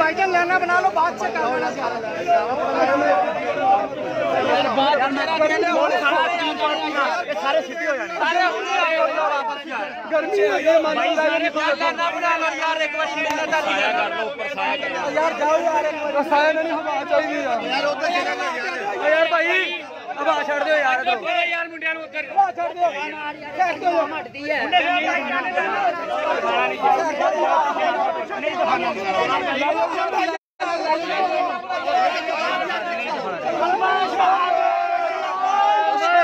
भाई जान लेना बना लो, बात से करो ना सारे सिटी हो जाने, सारे गर्मी है भाई, सारे लेना बना लो यार, एक बार शीट कर लो, ऊपर साया कर लो यार, जाओ यार, साया नहीं हवा चाहिए यार, यार भाई अब आ छोड़ दो यार, यार मुंडिया नु उधर छोड़ दो, फेंक दो, हटती है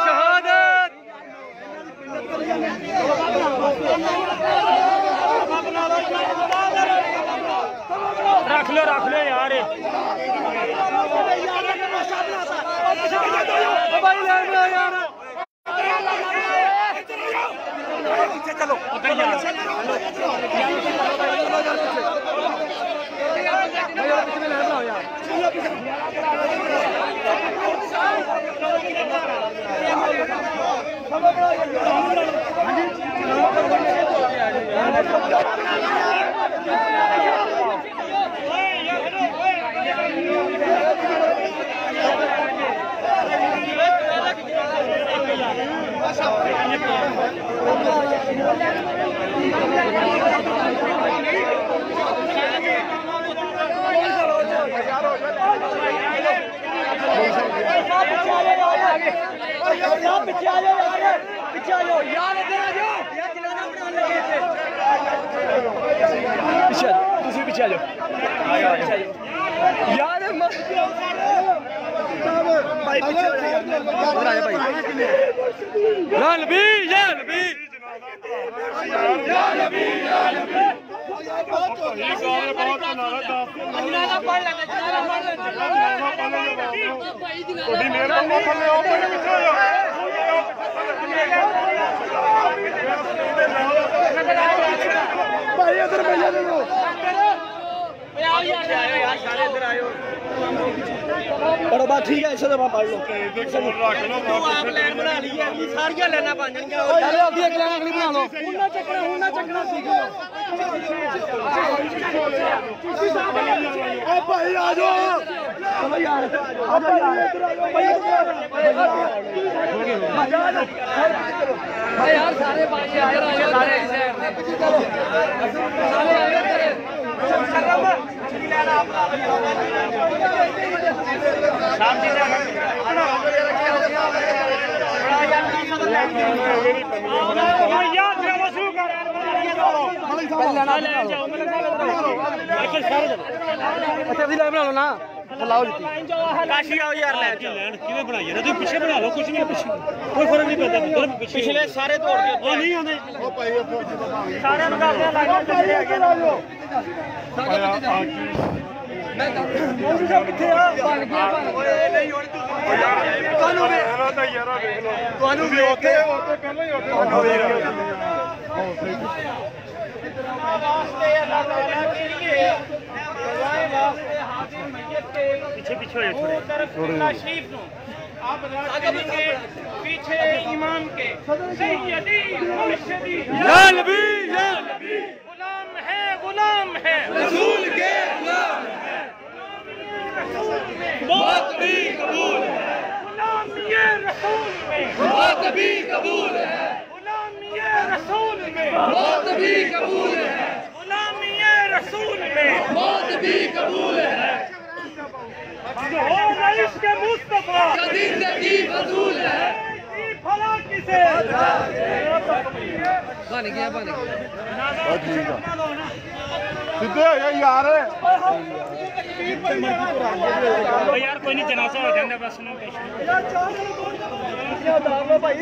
शहादत। रख लो यार, चलो उधर यार, पीछे आ जाओ यार, पीछे आ जाओ यार, इधर आ जाओ यार, जनाजा बनाने लगे थे, पीछे आ जाओ यार, मत भाई पीछे उधर आ जा भाई, या नबी या नबी या नबी या नबी, जनाजा पढ़ लेते, जनाजा पढ़ लेते भाई, इधर भैया ले लो यार, सारे इधर आयो, और बात ठीक है, ऐसे तो पढ़ लो, आप लाइन बना ली है, सारियां लाइनां बन जाएंगी, चलो अभी एक लाइन अगली बना लो, हुन्ना चकना सीखो, अब भाई आ जाओ, चलो यार, अब भाई इधर आ जाओ भाई यार, सारे भाई इधर आ जाओ, सारे बना लो ना, लाओ काशी आओ यार, किवें बनाइए ना, तुम पीछे बना लो, कुछ नहीं पीछे कोई फर्क नहीं पड़ता, पिछले सारे तोड़ दिए, वो नहीं आते सारे लगाते हैं, लाइन चले आगे ला लो, किथे आ बन गया, नहीं होनी ਤੁਹਾਨੂੰ ਵੀ ਤੁਹਾਨੂੰ ਵੀ ਉੱਥੇ ਪਹਿਲਾਂ ਹੀ ਉੱਥੇ वास्ते अल्लाह ताला के लिए दुआएं वास्ते हाजिर मैयत के पीछे हो जाए थोड़े तशरीफ नो आप रखेंगे पीछे इमाम के सैयदी मुर्शिदी या नबी गुलाम है रसूल के गुलाम है, मौत भी कबूल है, गुलाम ये रसूल में मौत भी कबूल है, गुलाम ये रसूल में मौत भी कबूल है, गुलाम ये रसूल में मौत भी कबूल है, हो रईस के मुस्तफा का जिंदगी फजूल है, भला किसे बन गया सीधे यार यार, कोई नहीं, जनाजा हो जाता बस भाई